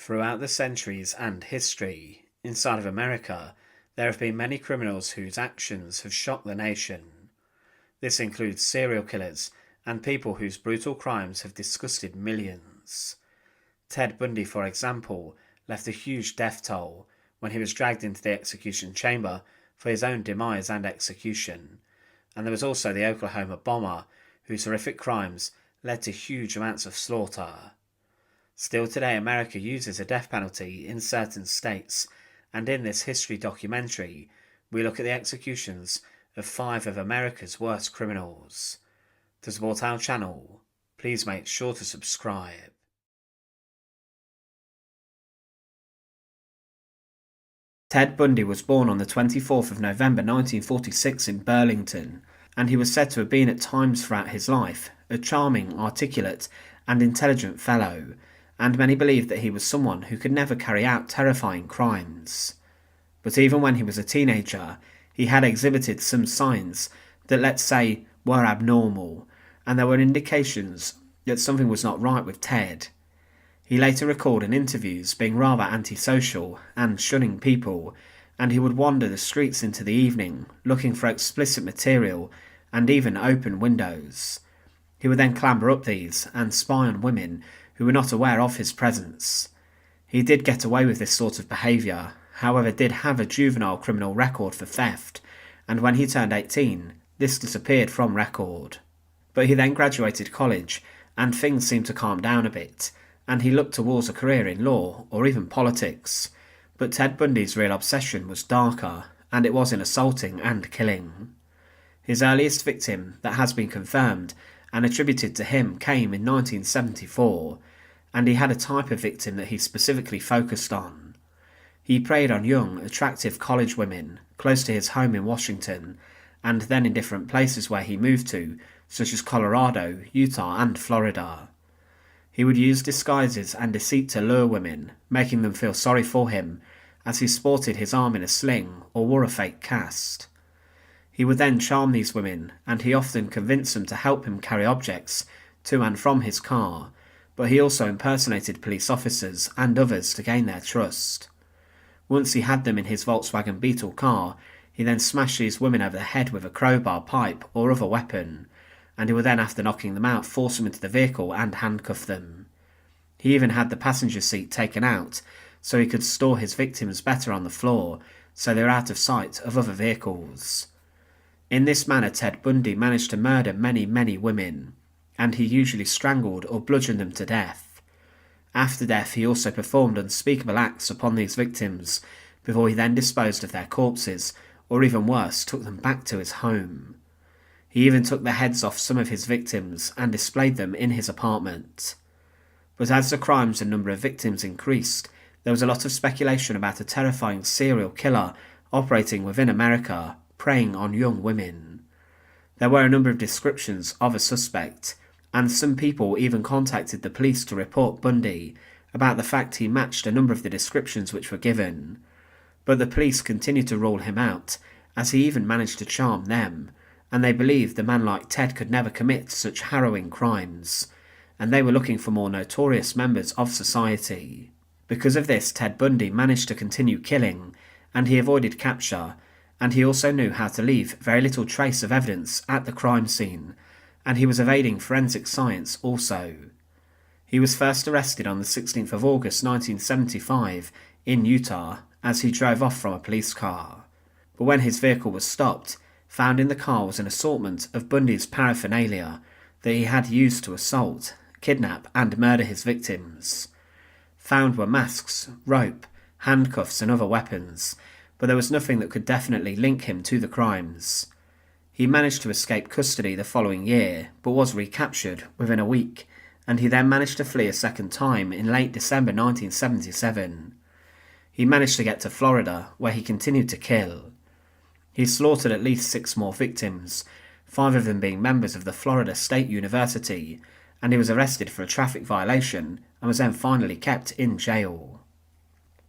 Throughout the centuries and history, inside of America, there have been many criminals whose actions have shocked the nation. This includes serial killers and people whose brutal crimes have disgusted millions. Ted Bundy, for example, left a huge death toll when he was dragged into the execution chamber for his own demise and execution. And there was also the Oklahoma bomber, whose horrific crimes led to huge amounts of slaughter. Still today, America uses a death penalty in certain states, and in this history documentary, we look at the executions of 5 of America's worst criminals. To support our channel, please make sure to subscribe. Ted Bundy was born on the 24th of November 1946 in Burlington, and he was said to have been at times throughout his life a charming, articulate, and intelligent fellow, and many believed that he was someone who could never carry out terrifying crimes. But even when he was a teenager, he had exhibited some signs that, let's say, were abnormal, and there were indications that something was not right with Ted. He later recalled in interviews being rather antisocial and shunning people, and he would wander the streets into the evening looking for explicit material and even open windows. He would then clamber up these and spy on women who were not aware of his presence. He did get away with this sort of behaviour, however did have a juvenile criminal record for theft, and when he turned 18, this disappeared from record. But he then graduated college, and things seemed to calm down a bit, and he looked towards a career in law or even politics. But Ted Bundy's real obsession was darker, and it was in assaulting and killing. His earliest victim that has been confirmed and attributed to him came in 1974, and he had a type of victim that he specifically focused on. He preyed on young, attractive college women close to his home in Washington, and then in different places where he moved to, such as Colorado, Utah, and Florida. He would use disguises and deceit to lure women, making them feel sorry for him, as he sported his arm in a sling or wore a fake cast. He would then charm these women, and he often convinced them to help him carry objects to and from his car, but he also impersonated police officers and others to gain their trust. Once he had them in his Volkswagen Beetle car, he then smashed these women over the head with a crowbar, pipe, or other weapon, and he would then, after knocking them out, force them into the vehicle and handcuff them. He even had the passenger seat taken out, so he could store his victims better on the floor, so they were out of sight of other vehicles. In this manner, Ted Bundy managed to murder many, many women, and he usually strangled or bludgeoned them to death. After death, he also performed unspeakable acts upon these victims, before he then disposed of their corpses, or even worse, took them back to his home. He even took the heads off some of his victims and displayed them in his apartment. But as the crimes and number of victims increased, there was a lot of speculation about a terrifying serial killer operating within America, preying on young women. There were a number of descriptions of a suspect, and some people even contacted the police to report Bundy about the fact he matched a number of the descriptions which were given. But the police continued to rule him out, as he even managed to charm them, and they believed the man like Ted could never commit such harrowing crimes, and they were looking for more notorious members of society. Because of this, Ted Bundy managed to continue killing, and he avoided capture, and he also knew how to leave very little trace of evidence at the crime scene, and he was evading forensic science also. He was first arrested on the 16th of August 1975 in Utah as he drove off from a police car. But when his vehicle was stopped, found in the car was an assortment of Bundy's paraphernalia that he had used to assault, kidnap and murder his victims. Found were masks, rope, handcuffs and other weapons, but there was nothing that could definitely link him to the crimes. He managed to escape custody the following year, but was recaptured within a week, and he then managed to flee a second time in late December 1977. He managed to get to Florida, where he continued to kill. He slaughtered at least 6 more victims, 5 of them being members of the Florida State University, and he was arrested for a traffic violation and was then finally kept in jail.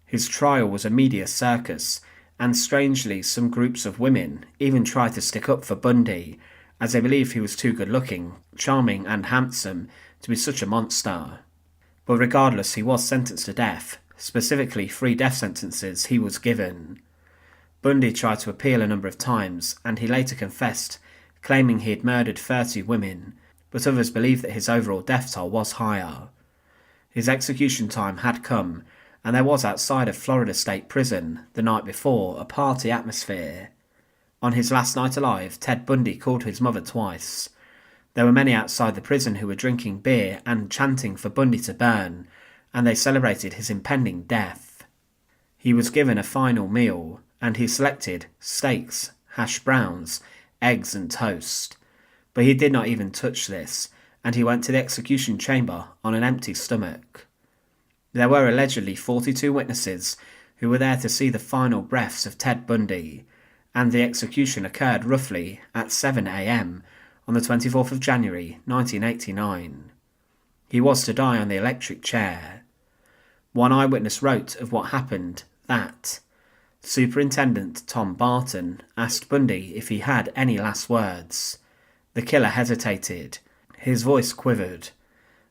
His trial was a media circus, and strangely some groups of women even tried to stick up for Bundy, as they believed he was too good looking, charming and handsome to be such a monster. But regardless, he was sentenced to death, specifically 3 death sentences he was given. Bundy tried to appeal a number of times, and he later confessed, claiming he had murdered 30 women, but others believe that his overall death toll was higher. His execution time had come, and there was outside of Florida State Prison the night before a party atmosphere. On his last night alive, Ted Bundy called his mother twice. There were many outside the prison who were drinking beer and chanting for Bundy to burn, and they celebrated his impending death. He was given a final meal, and he selected steaks, hash browns, eggs and toast. But he did not even touch this, and he went to the execution chamber on an empty stomach. There were allegedly 42 witnesses who were there to see the final breaths of Ted Bundy, and the execution occurred roughly at 7 a.m. on the 24th of January 1989. He was to die on the electric chair. One eyewitness wrote of what happened that Superintendent Tom Barton asked Bundy if he had any last words. The killer hesitated. His voice quivered.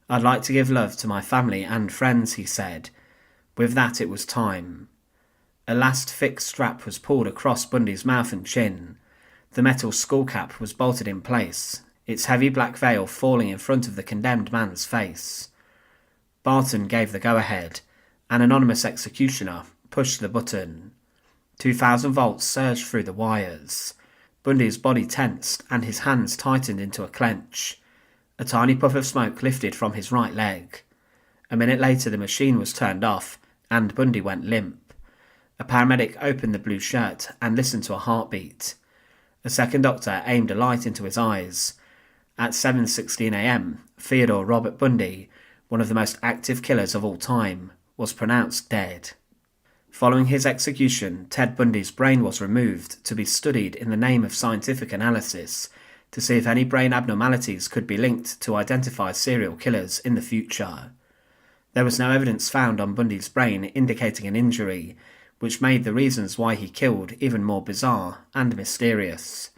"I'd like to give love to my family and friends," he said. With that it was time. A last thick strap was pulled across Bundy's mouth and chin. The metal skull cap was bolted in place, its heavy black veil falling in front of the condemned man's face. Barton gave the go-ahead. An anonymous executioner pushed the button. 2,000 volts surged through the wires. Bundy's body tensed and his hands tightened into a clench. A tiny puff of smoke lifted from his right leg. A minute later the machine was turned off and Bundy went limp. A paramedic opened the blue shirt and listened to a heartbeat. A second doctor aimed a light into his eyes. At 7:16 a.m, Theodore Robert Bundy, one of the most active killers of all time, was pronounced dead. Following his execution, Ted Bundy's brain was removed to be studied in the name of scientific analysis to see if any brain abnormalities could be linked to identify serial killers in the future. There was no evidence found on Bundy's brain indicating an injury, which made the reasons why he killed even more bizarre and mysterious.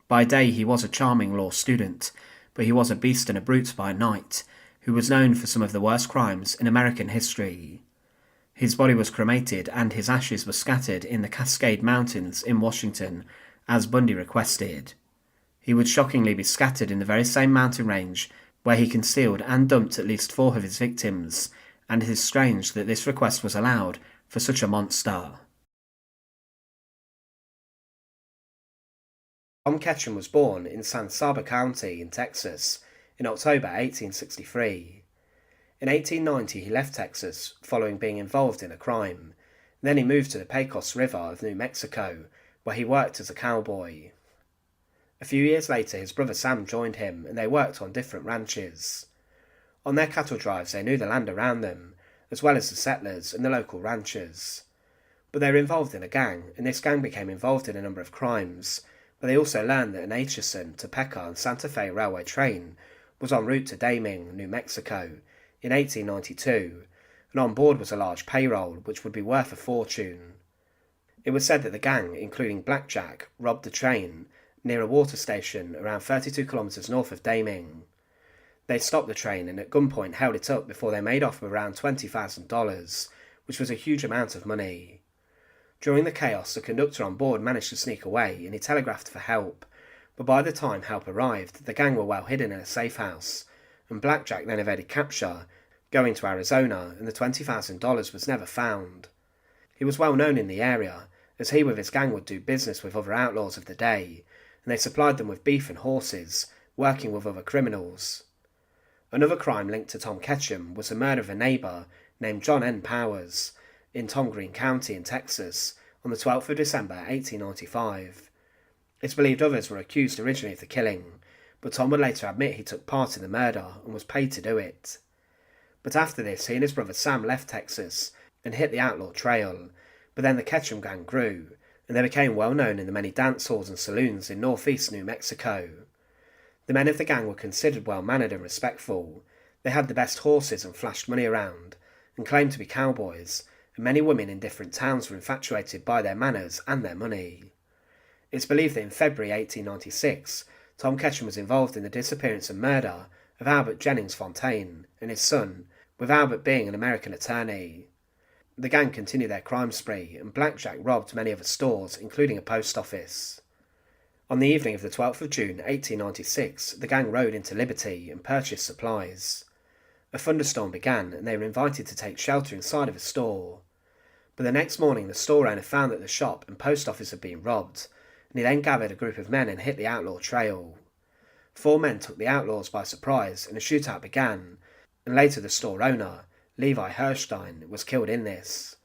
By day he was a charming law student, but he was a beast and a brute by night, who was known for some of the worst crimes in American history. His body was cremated and his ashes were scattered in the Cascade Mountains in Washington, as Bundy requested. He would shockingly be scattered in the very same mountain range where he concealed and dumped at least 4 of his victims, and it is strange that this request was allowed for such a monster. Tom Ketchum was born in San Saba County in Texas in October 1863. In 1890 he left Texas following being involved in a crime. Then he moved to the Pecos River of New Mexico, where he worked as a cowboy. A few years later his brother Sam joined him and they worked on different ranches. On their cattle drives they knew the land around them, as well as the settlers and the local ranchers. But they were involved in a gang, and this gang became involved in a number of crimes, but they also learned that an Atchison, Topeka and Santa Fe railway train was en route to Daming, New Mexico, in 1892, and on board was a large payroll which would be worth a fortune. It was said that the gang, including Black Jack, robbed the train near a water station around 32 kilometers north of Daming. They stopped the train and at gunpoint held it up before they made off with around $20,000, which was a huge amount of money. During the chaos, the conductor on board managed to sneak away and he telegraphed for help, but by the time help arrived, the gang were well hidden in a safe house, and Black Jack then evaded capture, going to Arizona, and the $20,000 was never found. He was well known in the area, as he with his gang would do business with other outlaws of the day, and they supplied them with beef and horses, working with other criminals. Another crime linked to Tom Ketchum was the murder of a neighbour named John N. Powers in Tom Green County in Texas on the 12th of December 1895. It's believed others were accused originally of the killing, but Tom would later admit he took part in the murder and was paid to do it. But after this, he and his brother Sam left Texas and hit the outlaw trail, but then the Ketchum gang grew, and they became well known in the many dance halls and saloons in northeast New Mexico. The men of the gang were considered well-mannered and respectful. They had the best horses and flashed money around, and claimed to be cowboys, and many women in different towns were infatuated by their manners and their money. It's believed that in February 1896, Tom Ketchum was involved in the disappearance and murder of Albert Jennings Fontaine and his son, with Albert being an American attorney. The gang continued their crime spree, and Black Jack robbed many other stores, including a post office. On the evening of the 12th of June 1896, the gang rode into Liberty and purchased supplies. A thunderstorm began, and they were invited to take shelter inside of a store. But the next morning the store owner found that the shop and post office had been robbed, and he then gathered a group of men and hit the outlaw trail. 4 men took the outlaws by surprise, and a shootout began, and later the store owner, Levi Herstein, was killed in this.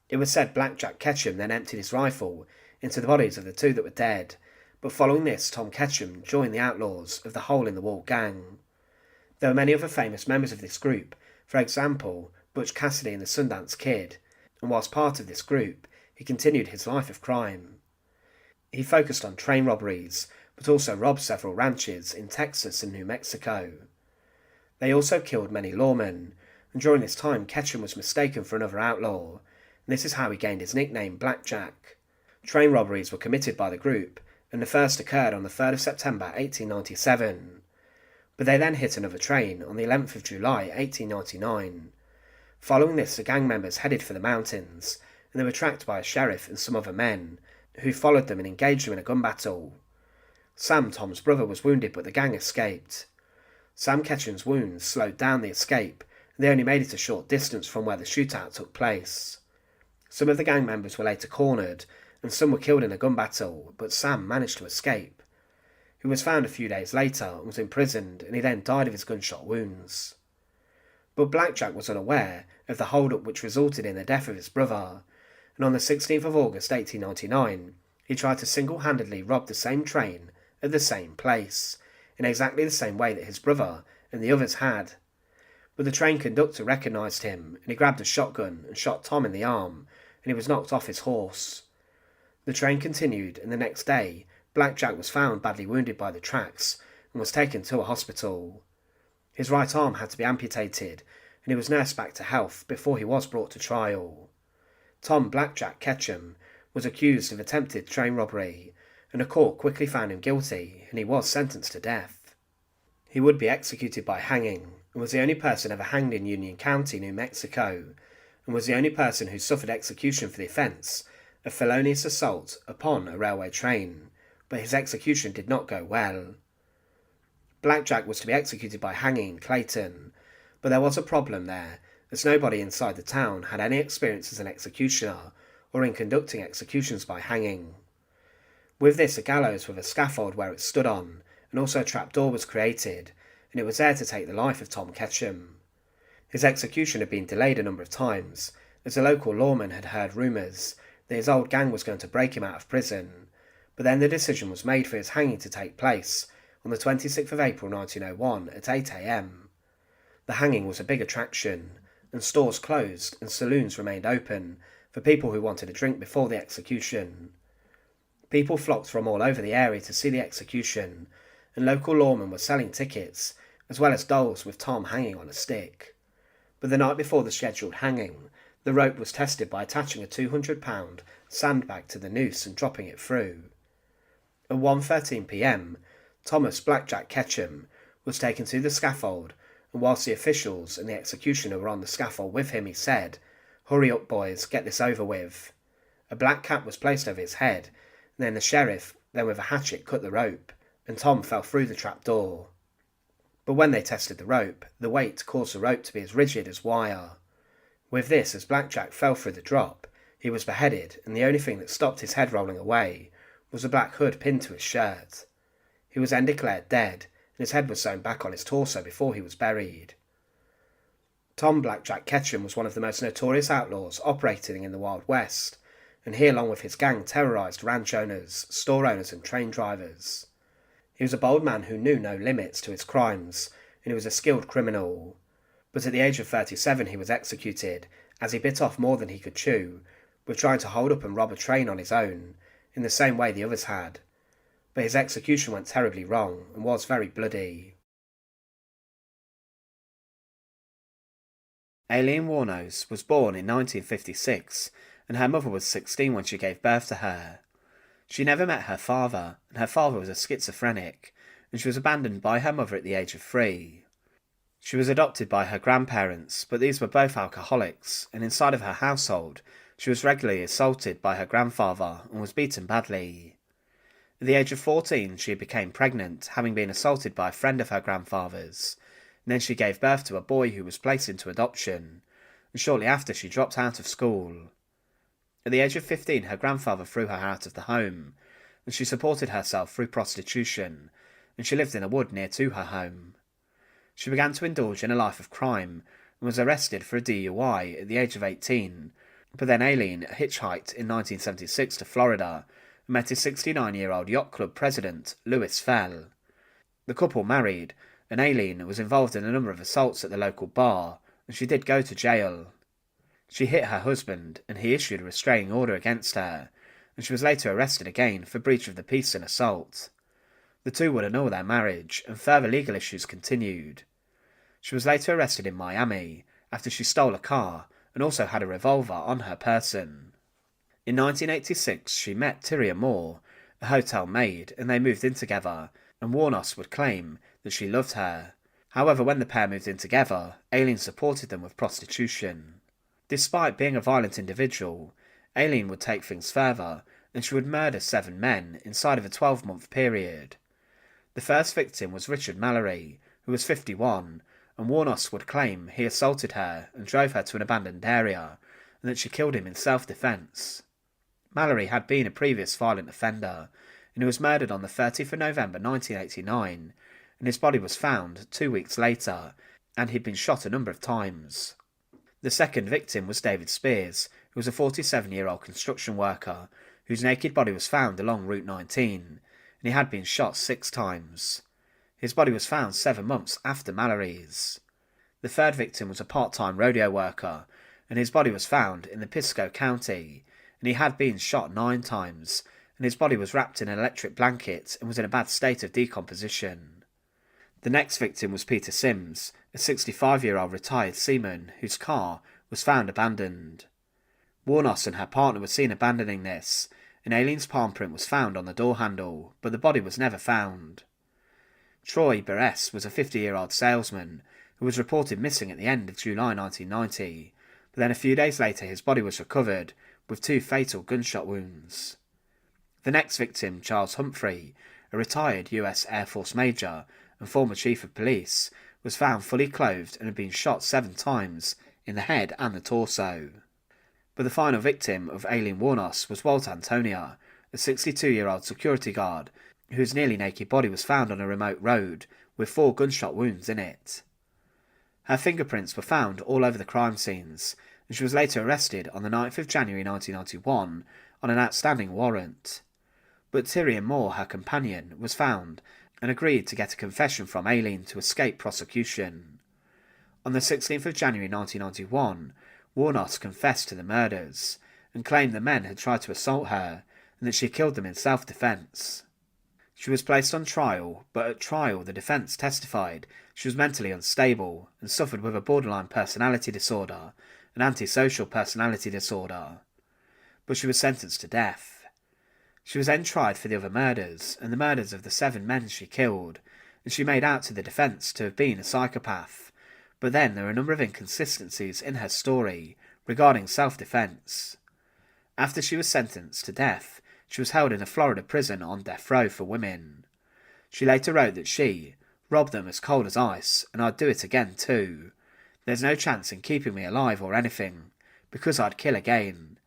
It was said Black Jack Ketchum then emptied his rifle into the bodies of the 2 that were dead, but following this Tom Ketchum joined the outlaws of the Hole in the Wall gang. There were many other famous members of this group, for example Butch Cassidy and the Sundance Kid, and whilst part of this group, he continued his life of crime. He focused on train robberies, but also robbed several ranches in Texas and New Mexico. They also killed many lawmen, and during this time Ketchum was mistaken for another outlaw, and this is how he gained his nickname Black Jack. Train robberies were committed by the group, and the first occurred on the 3rd of September 1897. But they then hit another train on the 11th of July 1899. Following this, the gang members headed for the mountains, and they were tracked by a sheriff and some other men, who followed them and engaged them in a gun battle. Sam, Tom's brother, was wounded, but the gang escaped. Sam Ketchum's wounds slowed down the escape, and they only made it a short distance from where the shootout took place. Some of the gang members were later cornered, and some were killed in a gun battle, but Sam managed to escape. He was found a few days later and was imprisoned, and he then died of his gunshot wounds. But Black Jack was unaware of the hold-up which resulted in the death of his brother, and on the 16th of August 1899, he tried to single-handedly rob the same train at the same place, in exactly the same way that his brother and the others had. But the train conductor recognised him, and he grabbed a shotgun and shot Tom in the arm, and he was knocked off his horse. The train continued, and the next day, Black Jack was found badly wounded by the tracks and was taken to a hospital. His right arm had to be amputated, and he was nursed back to health before he was brought to trial. Tom Black Jack Ketchum was accused of attempted train robbery, and a court quickly found him guilty, and he was sentenced to death. He would be executed by hanging, and was the only person ever hanged in Union County, New Mexico, and was the only person who suffered execution for the offence of felonious assault upon a railway train, but his execution did not go well. Black Jack was to be executed by hanging in Clayton, but there was a problem there, as nobody inside the town had any experience as an executioner or in conducting executions by hanging. With this, a gallows with a scaffold where it stood on, and also a trapdoor was created, and it was there to take the life of Tom Ketchum. His execution had been delayed a number of times, as a local lawman had heard rumours that his old gang was going to break him out of prison, but then the decision was made for his hanging to take place on the 26th of April 1901 at 8 a.m. The hanging was a big attraction, and stores closed and saloons remained open for people who wanted a drink before the execution. People flocked from all over the area to see the execution, and local lawmen were selling tickets, as well as dolls with Tom hanging on a stick. But the night before the scheduled hanging, the rope was tested by attaching a 200-pound sandbag to the noose and dropping it through. At 1:13 p.m, Thomas Black Jack Ketchum was taken to the scaffold, and whilst the officials and the executioner were on the scaffold with him, he said, "Hurry up, boys, get this over with." A black cap was placed over his head, and then the sheriff, then with a hatchet, cut the rope, and Tom fell through the trapdoor. But when they tested the rope, the weight caused the rope to be as rigid as wire. With this, as Black Jack fell through the drop, he was beheaded, and the only thing that stopped his head rolling away was a black hood pinned to his shirt. He was then declared dead, and his head was sewn back on his torso before he was buried. Tom Black Jack Ketchum was one of the most notorious outlaws operating in the Wild West, and he, along with his gang, terrorised ranch owners, store owners and train drivers. He was a bold man who knew no limits to his crimes, and he was a skilled criminal. But at the age of 37 he was executed, as he bit off more than he could chew, with trying to hold up and rob a train on his own, in the same way the others had. But his execution went terribly wrong, and was very bloody. Aileen Wuornos was born in 1956, and her mother was 16 when she gave birth to her. She never met her father, and her father was a schizophrenic, and she was abandoned by her mother at the age of 3. She was adopted by her grandparents, but these were both alcoholics, and inside of her household, she was regularly assaulted by her grandfather and was beaten badly. At the age of 14, she became pregnant, having been assaulted by a friend of her grandfather's, and then she gave birth to a boy who was placed into adoption, and shortly after she dropped out of school. At the age of 15, her grandfather threw her out of the home, and she supported herself through prostitution, and she lived in a wood near to her home. She began to indulge in a life of crime, and was arrested for a DUI at the age of 18, but then Aileen hitchhiked in 1976 to Florida and met his 69-year-old yacht club president, Louis Fell. The couple married, and Aileen was involved in a number of assaults at the local bar, and she did go to jail. She hit her husband, and he issued a restraining order against her, and she was later arrested again for breach of the peace and assault. The two would annul their marriage, and further legal issues continued. She was later arrested in Miami, after she stole a car, and also had a revolver on her person. In 1986, she met Tyria Moore, a hotel maid, and they moved in together, and Wuornos would claim that she loved her. However, when the pair moved in together, Aileen supported them with prostitution. Despite being a violent individual, Aileen would take things further, and she would murder 7 men inside of a 12-month period. The first victim was Richard Mallory, who was 51, and Wuornos would claim he assaulted her and drove her to an abandoned area, and that she killed him in self-defence. Mallory had been a previous violent offender, and he was murdered on the 30th of November 1989, and his body was found 2 weeks later, and he'd been shot a number of times. The second victim was David Spears, who was a 47-year-old construction worker, whose naked body was found along Route 19, and he had been shot 6 times. His body was found 7 months after Mallory's. The third victim was a part-time rodeo worker, and his body was found in the Pisco County, and he had been shot 9 times, and his body was wrapped in an electric blanket and was in a bad state of decomposition. The next victim was Peter Sims, a 65-year-old retired seaman whose car was found abandoned. Wuornos and her partner were seen abandoning this, and Aileen's palm print was found on the door handle, but the body was never found. Troy Beres was a 50-year-old salesman who was reported missing at the end of July 1990, but then a few days later his body was recovered with 2 fatal gunshot wounds. The next victim, Charles Humphrey, a retired US Air Force major and former chief of police, was found fully clothed and had been shot 7 times in the head and the torso. But the final victim of Aileen Wuornos was Walt Antonia, a 62-year-old security guard whose nearly naked body was found on a remote road with 4 gunshot wounds in it. Her fingerprints were found all over the crime scenes, and she was later arrested on the 9th of January 1991 on an outstanding warrant. But Tyria Moore, her companion, was found and agreed to get a confession from Aileen to escape prosecution. On the 16th of January 1991, Wuornos confessed to the murders and claimed the men had tried to assault her and that she killed them in self-defence. She was placed on trial, but at trial the defence testified she was mentally unstable and suffered with a borderline personality disorder and antisocial personality disorder. But she was sentenced to death. She was then tried for the other murders and the murders of the 7 men she killed, and she made out to the defence to have been a psychopath, but then there were a number of inconsistencies in her story regarding self-defence. After she was sentenced to death, she was held in a Florida prison on death row for women. She later wrote that she robbed them as cold as ice, and I'd do it again too. There's no chance in keeping me alive or anything, because I'd kill again.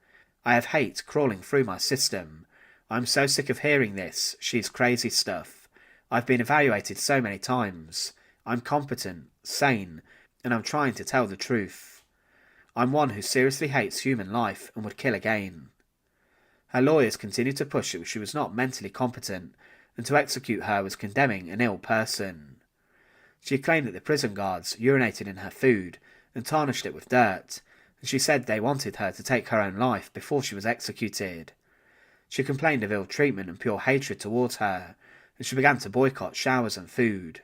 I have hate crawling through my system. I'm so sick of hearing this, she's crazy stuff. I've been evaluated so many times. I'm competent, sane, and I'm trying to tell the truth. I'm one who seriously hates human life and would kill again. Her lawyers continued to push that she was not mentally competent, and to execute her was condemning an ill person. She claimed that the prison guards urinated in her food and tarnished it with dirt, and she said they wanted her to take her own life before she was executed. She complained of ill treatment and pure hatred towards her, and she began to boycott showers and food.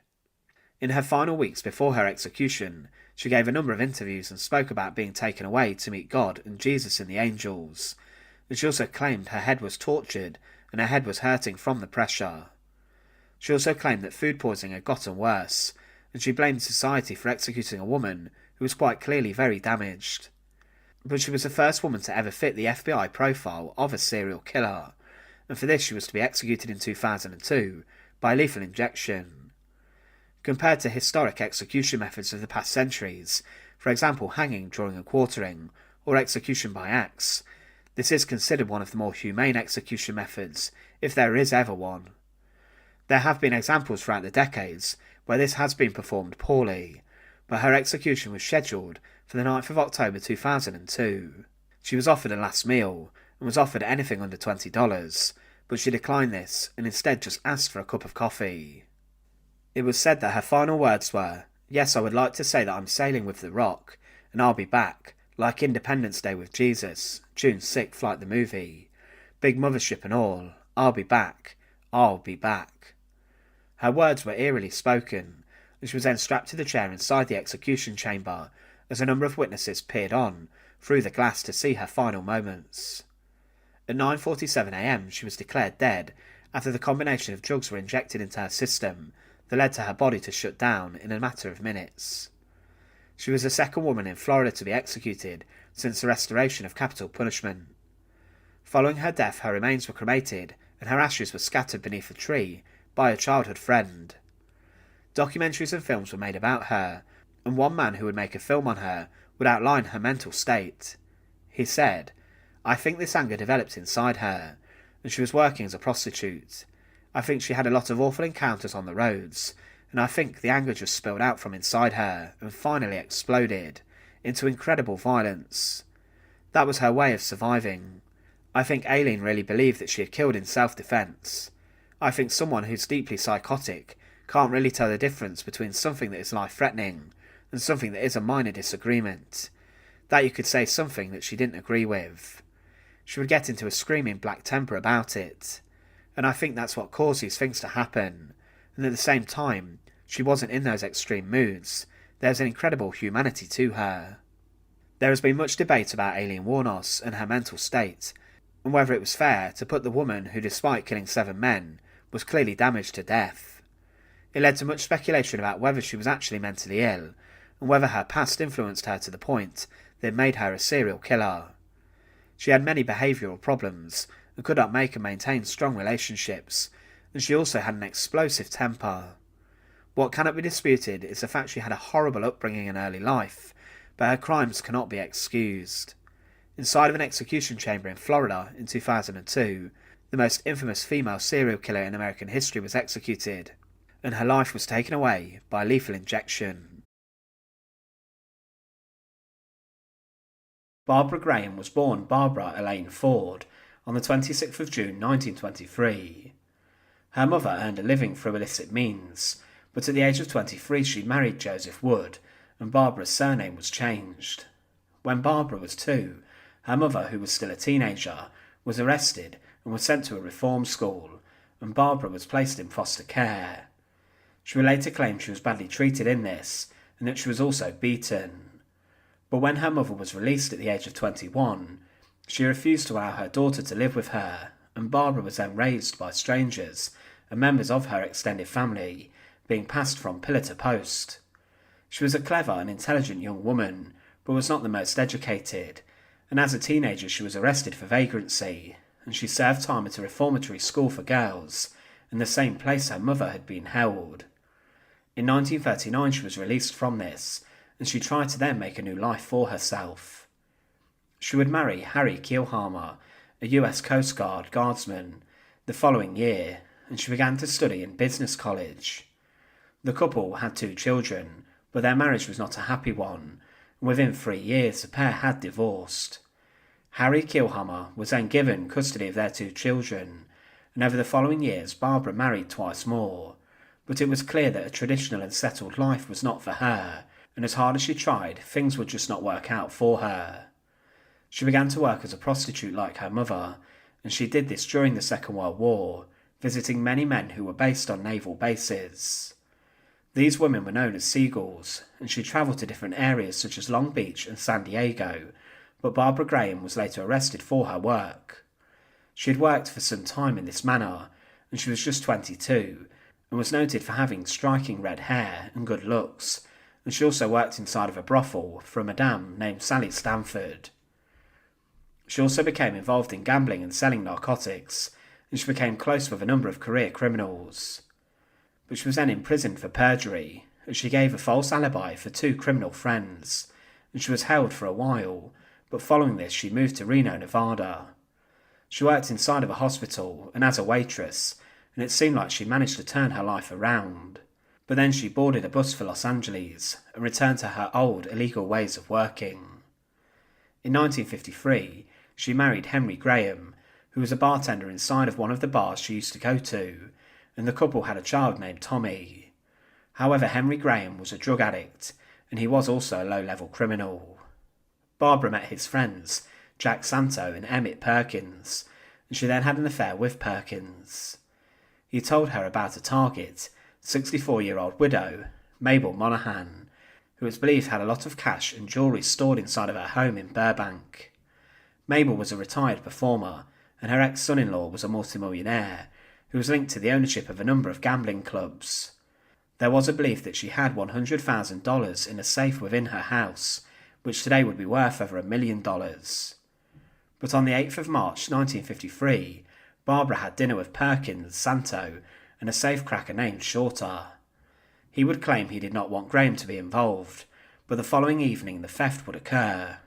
In her final weeks before her execution, she gave a number of interviews and spoke about being taken away to meet God and Jesus and the angels, and she also claimed her head was tortured and her head was hurting from the pressure. She also claimed that food poisoning had gotten worse, and she blamed society for executing a woman who was quite clearly very damaged. But she was the first woman to ever fit the FBI profile of a serial killer, and for this she was to be executed in 2002 by lethal injection. Compared to historic execution methods of the past centuries, for example hanging, drawing and quartering, or execution by axe, this is considered one of the more humane execution methods, if there is ever one. There have been examples throughout the decades where this has been performed poorly, but her execution was scheduled for the 9th of October 2002. She was offered a last meal, and was offered anything under $20, but she declined this and instead just asked for a cup of coffee. It was said that her final words were, "Yes, I would like to say that I'm sailing with the Rock, and I'll be back, like Independence Day with Jesus, June 6th like the movie. Big mothership and all, I'll be back, I'll be back." Her words were eerily spoken, and she was then strapped to the chair inside the execution chamber as a number of witnesses peered on through the glass to see her final moments. At 9:47 a.m. she was declared dead after the combination of drugs were injected into her system that led to her body to shut down in a matter of minutes. She was the second woman in Florida to be executed since the restoration of capital punishment. Following her death, her remains were cremated and her ashes were scattered beneath a tree by a childhood friend. Documentaries and films were made about her, and one man who would make a film on her would outline her mental state. He said, "I think this anger developed inside her, and she was working as a prostitute. I think she had a lot of awful encounters on the roads, and I think the anger just spilled out from inside her and finally exploded into incredible violence. That was her way of surviving. I think Aileen really believed that she had killed in self-defense. I think someone who's deeply psychotic can't really tell the difference between something that is life-threatening and something that is a minor disagreement. That you could say something that she didn't agree with. She would get into a screaming black temper about it. And I think that's what caused these things to happen. And at the same time, she wasn't in those extreme moods. There's an incredible humanity to her." There has been much debate about Aileen Wuornos and her mental state, and whether it was fair to put the woman who, despite killing 7 men, was clearly damaged to death. It led to much speculation about whether she was actually mentally ill, and whether her past influenced her to the point that made her a serial killer. She had many behavioural problems, and could not make and maintain strong relationships, and she also had an explosive temper. What cannot be disputed is the fact she had a horrible upbringing in early life, but her crimes cannot be excused. Inside of an execution chamber in Florida in 2002, the most infamous female serial killer in American history was executed, and her life was taken away by lethal injection. Barbara Graham was born Barbara Elaine Ford on the 26th of June 1923. Her mother earned a living through illicit means, but at the age of 23 she married Joseph Wood, and Barbara's surname was changed. When Barbara was 2, her mother, who was still a teenager, was arrested and was sent to a reform school, and Barbara was placed in foster care. She would later claim she was badly treated in this, and that she was also beaten. But when her mother was released at the age of 21, she refused to allow her daughter to live with her, and Barbara was then raised by strangers and members of her extended family, being passed from pillar to post. She was a clever and intelligent young woman, but was not the most educated, and as a teenager she was arrested for vagrancy, and she served time at a reformatory school for girls, in the same place her mother had been held. In 1939 she was released from this, and she tried to then make a new life for herself. She would marry Harry Kielhamer, a US Coast Guard guardsman, the following year, and she began to study in business college. The couple had 2 children, but their marriage was not a happy one, and within 3 years the pair had divorced. Harry Kielhamer was then given custody of their 2 children, and over the following years Barbara married twice more, but it was clear that a traditional and settled life was not for her, and as hard as she tried, things would just not work out for her. She began to work as a prostitute like her mother, and she did this during the Second World War, visiting many men who were based on naval bases. These women were known as seagulls, and she travelled to different areas such as Long Beach and San Diego, but Barbara Graham was later arrested for her work. She had worked for some time in this manner, and she was just 22, and was noted for having striking red hair and good looks, and she also worked inside of a brothel for a madame named Sally Stanford. She also became involved in gambling and selling narcotics, and she became close with a number of career criminals. But she was then imprisoned for perjury, as she gave a false alibi for 2 criminal friends, and she was held for a while, but following this she moved to Reno, Nevada. She worked inside of a hospital and as a waitress, and it seemed like she managed to turn her life around. But then she boarded a bus for Los Angeles and returned to her old illegal ways of working. In 1953, she married Henry Graham, who was a bartender inside of one of the bars she used to go to, and the couple had a child named Tommy. However, Henry Graham was a drug addict, and he was also a low-level criminal. Barbara met his friends, Jack Santo and Emmett Perkins, and she then had an affair with Perkins. He told her about a target, 64-year-old widow, Mabel Monahan, who it's believed had a lot of cash and jewellery stored inside of her home in Burbank. Mabel was a retired performer, and her ex-son-in-law was a multimillionaire, who was linked to the ownership of a number of gambling clubs. There was a belief that she had $100,000 in a safe within her house, which today would be worth over $1 million. But on the 8th of March 1953, Barbara had dinner with Perkins, Santo, and a safecracker named Shorter. He would claim he did not want Graham to be involved, but the following evening the theft would occur.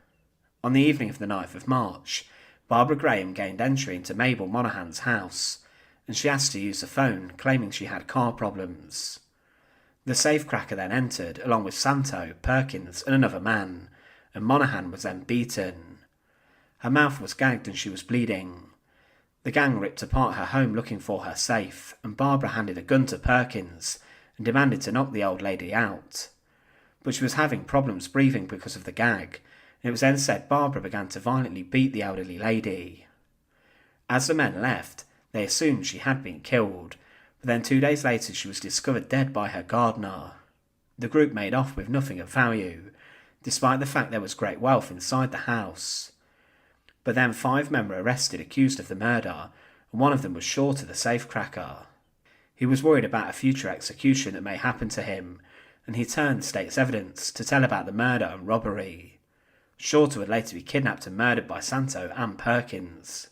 On the evening of the 9th of March, Barbara Graham gained entry into Mabel Monahan's house, and she asked to use the phone, claiming she had car problems. The safecracker then entered, along with Santo, Perkins, and another man, and Monahan was then beaten. Her mouth was gagged and she was bleeding. The gang ripped apart her home looking for her safe, and Barbara handed a gun to Perkins and demanded to knock the old lady out. But she was having problems breathing because of the gag, and it was then said Barbara began to violently beat the elderly lady. As the men left, they assumed she had been killed, but then 2 days later she was discovered dead by her gardener. The group made off with nothing of value, despite the fact there was great wealth inside the house. But then 5 men were arrested accused of the murder, and one of them was Shorter, the safecracker. He was worried about a future execution that may happen to him, and he turned state's evidence to tell about the murder and robbery. Shorter would later be kidnapped and murdered by Santo and Perkins.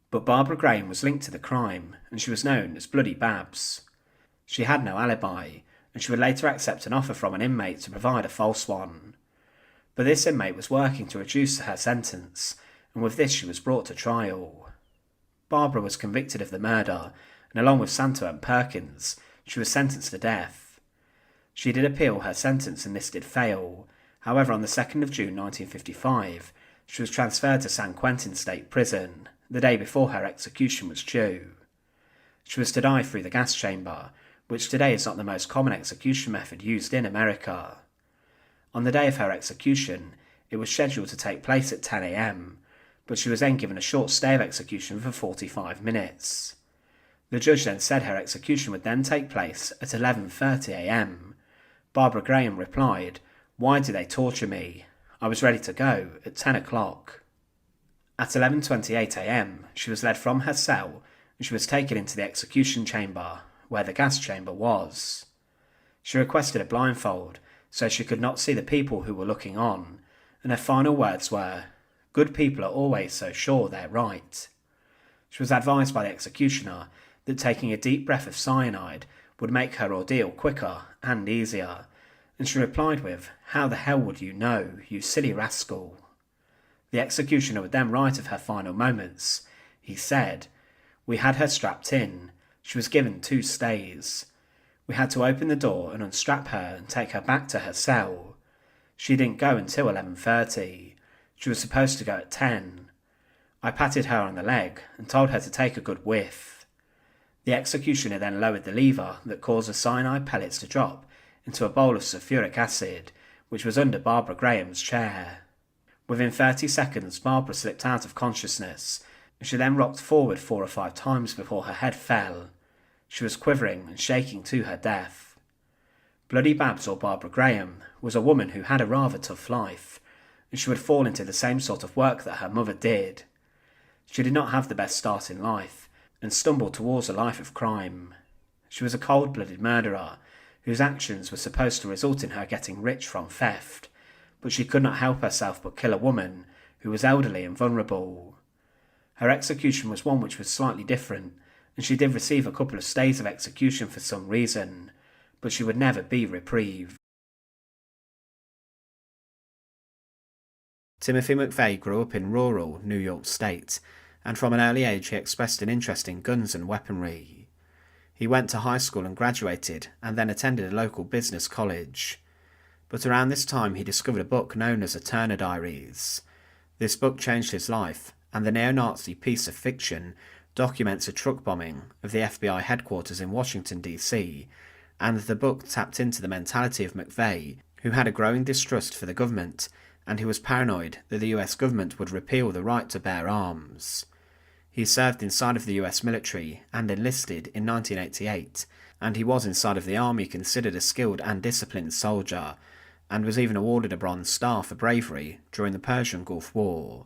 But Barbara Graham was linked to the crime, and she was known as Bloody Babs. She had no alibi, and she would later accept an offer from an inmate to provide a false one. But this inmate was working to reduce her sentence, and with this she was brought to trial. Barbara was convicted of the murder, and along with Santo and Perkins, she was sentenced to death. She did appeal her sentence and this did fail. However, on the 2nd of June 1955, she was transferred to San Quentin State Prison, the day before her execution was due. She was to die through the gas chamber, which today is not the most common execution method used in America. On the day of her execution, it was scheduled to take place at 10 a.m, but she was then given a short stay of execution for 45 minutes. The judge then said her execution would then take place at 11:30 a.m. Barbara Graham replied, "Why do they torture me? I was ready to go at 10 o'clock. At 11:28 a.m, she was led from her cell and she was taken into the execution chamber, where the gas chamber was. She requested a blindfold so she could not see the people who were looking on, and her final words were, "Good people are always so sure they're right." She was advised by the executioner that taking a deep breath of cyanide would make her ordeal quicker and easier, and she replied with, "How the hell would you know, you silly rascal?" The executioner would then write of her final moments. He said, "We had her strapped in. She was given 2 stays. We had to open the door and unstrap her and take her back to her cell. She didn't go until 11:30. She was supposed to go at 10. I patted her on the leg and told her to take a good whiff." The executioner then lowered the lever that caused the cyanide pellets to drop into a bowl of sulfuric acid, which was under Barbara Graham's chair. Within 30 seconds, Barbara slipped out of consciousness, and she then rocked forward 4 or 5 times before her head fell. She was quivering and shaking to her death. Bloody Babs, or Barbara Graham, was a woman who had a rather tough life, and she would fall into the same sort of work that her mother did. She did not have the best start in life, and stumbled towards a life of crime. She was a cold-blooded murderer, whose actions were supposed to result in her getting rich from theft, but she could not help herself but kill a woman who was elderly and vulnerable. Her execution was one which was slightly different, and she did receive a couple of stays of execution for some reason, but she would never be reprieved. Timothy McVeigh grew up in rural New York State, and from an early age he expressed an interest in guns and weaponry. He went to high school and graduated, and then attended a local business college. But around this time he discovered a book known as the Turner Diaries. This book changed his life, and the neo-Nazi piece of fiction documents a truck bombing of the FBI headquarters in Washington, D.C., and the book tapped into the mentality of McVeigh, who had a growing distrust for the government, and who was paranoid that the US government would repeal the right to bear arms. He served inside of the US military and enlisted in 1988, and he was inside of the army considered a skilled and disciplined soldier, and was even awarded a Bronze Star for bravery during the Persian Gulf War.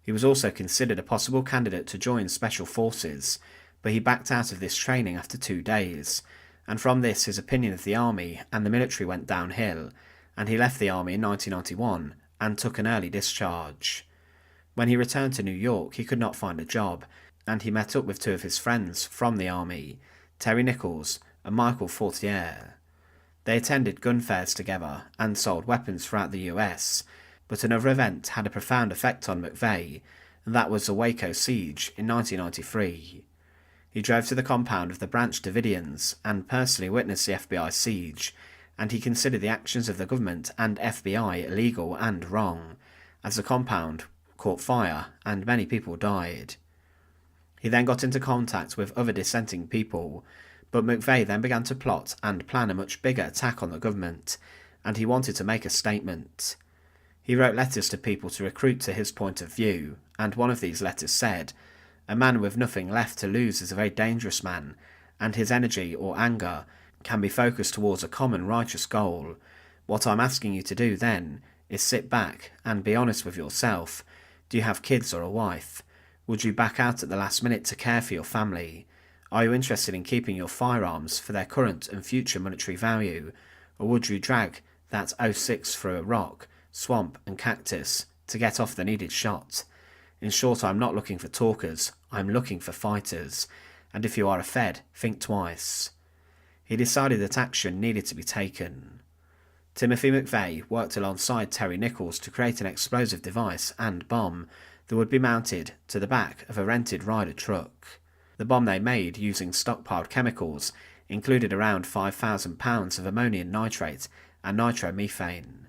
He was also considered a possible candidate to join Special Forces, but he backed out of this training after 2 days, and from this his opinion of the army and the military went downhill, and he left the army in 1991 and took an early discharge. When he returned to New York, he could not find a job, and he met up with 2 of his friends from the army, Terry Nichols and Michael Fortier. They attended gun fairs together and sold weapons throughout the US, but another event had a profound effect on McVeigh, and that was the Waco siege in 1993. He drove to the compound of the Branch Davidians and personally witnessed the FBI siege, and he considered the actions of the government and FBI illegal and wrong, as the compound caught fire and many people died. He then got into contact with other dissenting people, but McVeigh then began to plot and plan a much bigger attack on the government, and he wanted to make a statement. He wrote letters to people to recruit to his point of view, and one of these letters said, "A man with nothing left to lose is a very dangerous man, and his energy or anger can be focused towards a common righteous goal. What I'm asking you to do then is sit back and be honest with yourself. Do you have kids or a wife? Would you back out at the last minute to care for your family? Are you interested in keeping your firearms for their current and future monetary value, or would you drag that 06 through a rock, swamp and cactus to get off the needed shot? In short, I'm not looking for talkers, I'm looking for fighters, and if you are a Fed, think twice." He decided that action needed to be taken. Timothy McVeigh worked alongside Terry Nichols to create an explosive device and bomb that would be mounted to the back of a rented Ryder truck. The bomb they made using stockpiled chemicals included around 5,000 pounds of ammonium nitrate and nitromethane.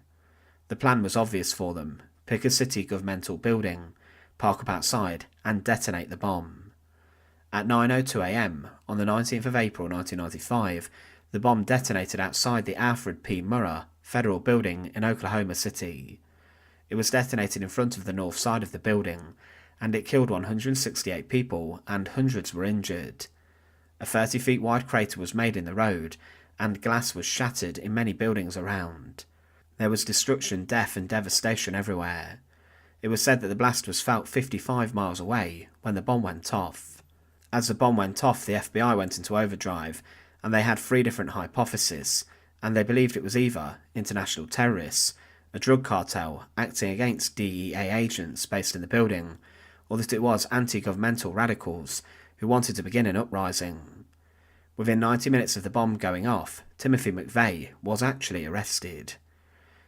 The plan was obvious for them: pick a city governmental building, park up outside and detonate the bomb. At 9:02 a.m. on the 19th of April 1995, the bomb detonated outside the Alfred P. Murrah Federal Building in Oklahoma City. It was detonated in front of the north side of the building, and it killed 168 people and hundreds were injured. A 30 feet wide crater was made in the road, and glass was shattered in many buildings around. There was destruction, death and devastation everywhere. It was said that the blast was felt 55 miles away when the bomb went off. As the bomb went off, the FBI went into overdrive, and they had 3 different hypotheses, and they believed it was either international terrorists, a drug cartel acting against DEA agents based in the building, or that it was anti-governmental radicals who wanted to begin an uprising. Within 90 minutes of the bomb going off, Timothy McVeigh was actually arrested.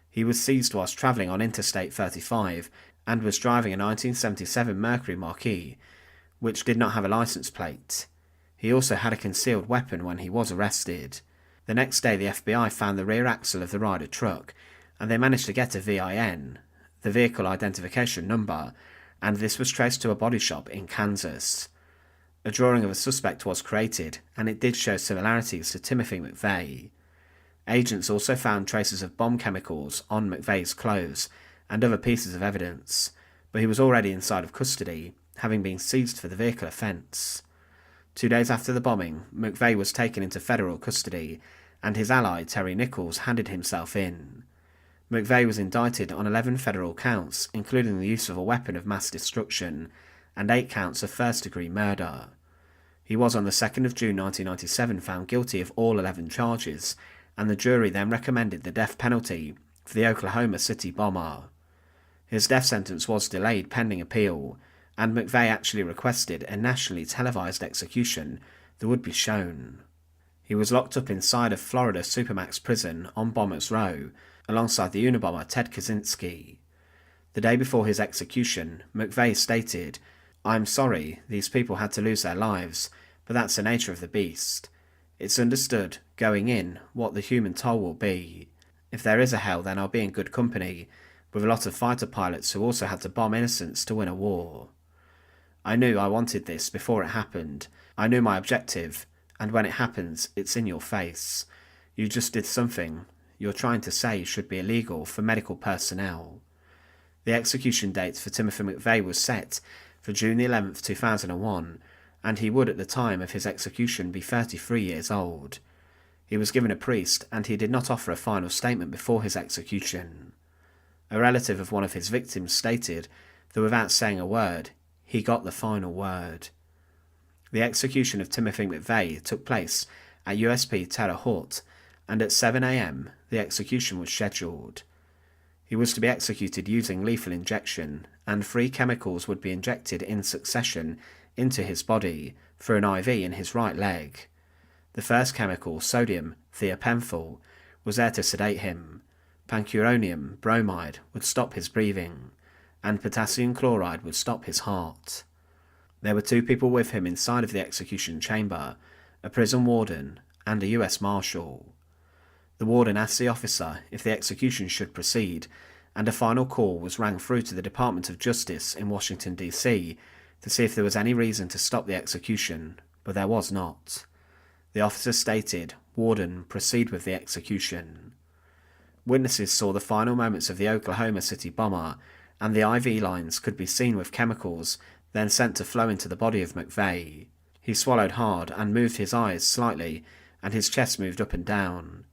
He was seized whilst travelling on Interstate 35 and was driving a 1977 Mercury Marquis, which did not have a licence plate. He also had a concealed weapon when he was arrested. The next day the FBI found the rear axle of the Ryder truck, and they managed to get a VIN, the vehicle identification number, and this was traced to a body shop in Kansas. A drawing of a suspect was created, and it did show similarities to Timothy McVeigh. Agents also found traces of bomb chemicals on McVeigh's clothes and other pieces of evidence, but he was already inside of custody, having been seized for the vehicle offence. 2 days after the bombing, McVeigh was taken into federal custody, and his ally Terry Nichols handed himself in. McVeigh was indicted on 11 federal counts, including the use of a weapon of mass destruction, and 8 counts of first-degree murder. He was on the 2nd of June 1997 found guilty of all 11 charges, and the jury then recommended the death penalty for the Oklahoma City bomber. His death sentence was delayed pending appeal, and McVeigh actually requested a nationally televised execution that would be shown. He was locked up inside a Florida Supermax prison on Bombers Row, alongside the Unabomber Ted Kaczynski. The day before his execution, McVeigh stated, "I'm sorry these people had to lose their lives, but that's the nature of the beast. It's understood, going in, what the human toll will be. If there is a hell, then I'll be in good company, with a lot of fighter pilots who also had to bomb innocents to win a war. I knew I wanted this before it happened. I knew my objective, and when it happens, it's in your face. You just did something you're trying to say should be illegal for medical personnel." The execution date for Timothy McVeigh was set for June 11th, 2001, and he would at the time of his execution be 33 years old. He was given a priest, and he did not offer a final statement before his execution. A relative of one of his victims stated that without saying a word, he got the final word. The execution of Timothy McVeigh took place at USP Terre Haute, and at 7 a.m. the execution was scheduled. He was to be executed using lethal injection, and 3 chemicals would be injected in succession into his body through an IV in his right leg. The first chemical, sodium thiopental, was there to sedate him. Pancuronium bromide would stop his breathing, and potassium chloride would stop his heart. There were 2 people with him inside of the execution chamber, a prison warden and a US Marshal. The warden asked the officer if the execution should proceed, and a final call was rang through to the Department of Justice in Washington, D.C. to see if there was any reason to stop the execution, but there was not. The officer stated, "Warden, proceed with the execution." Witnesses saw the final moments of the Oklahoma City bomber, and the IV lines could be seen with chemicals then sent to flow into the body of McVeigh. He swallowed hard and moved his eyes slightly, and his chest moved up and down.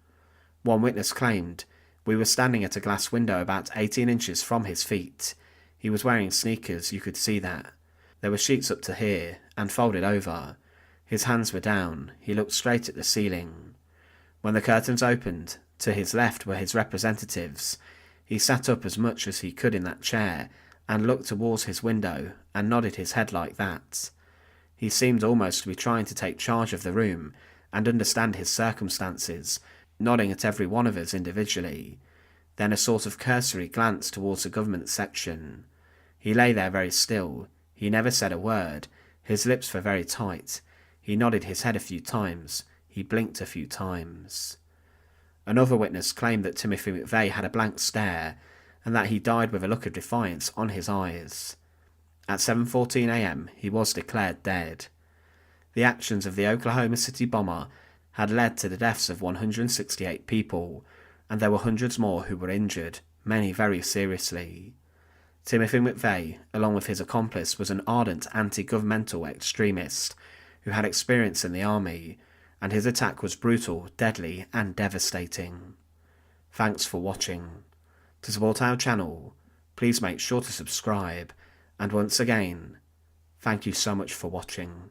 One witness claimed, "We were standing at a glass window about 18 inches from his feet. He was wearing sneakers, you could see that. There were sheets up to here, and folded over. His hands were down, he looked straight at the ceiling. When the curtains opened, to his left were his representatives. He sat up as much as he could in that chair, and looked towards his window, and nodded his head like that. He seemed almost to be trying to take charge of the room, and understand his circumstances, nodding at every one of us individually. Then a sort of cursory glance towards the government section. He lay there very still. He never said a word. His lips were very tight. He nodded his head a few times. He blinked a few times." Another witness claimed that Timothy McVeigh had a blank stare, and that he died with a look of defiance on his eyes. At 7:14 a.m. he was declared dead. The actions of the Oklahoma City bomber had led to the deaths of 168 people, and there were hundreds more who were injured, many very seriously. Timothy McVeigh, along with his accomplice, was an ardent anti-governmental extremist who had experience in the army, and his attack was brutal, deadly, and devastating. Thanks for watching. To support our channel, please make sure to subscribe, and once again, thank you so much for watching.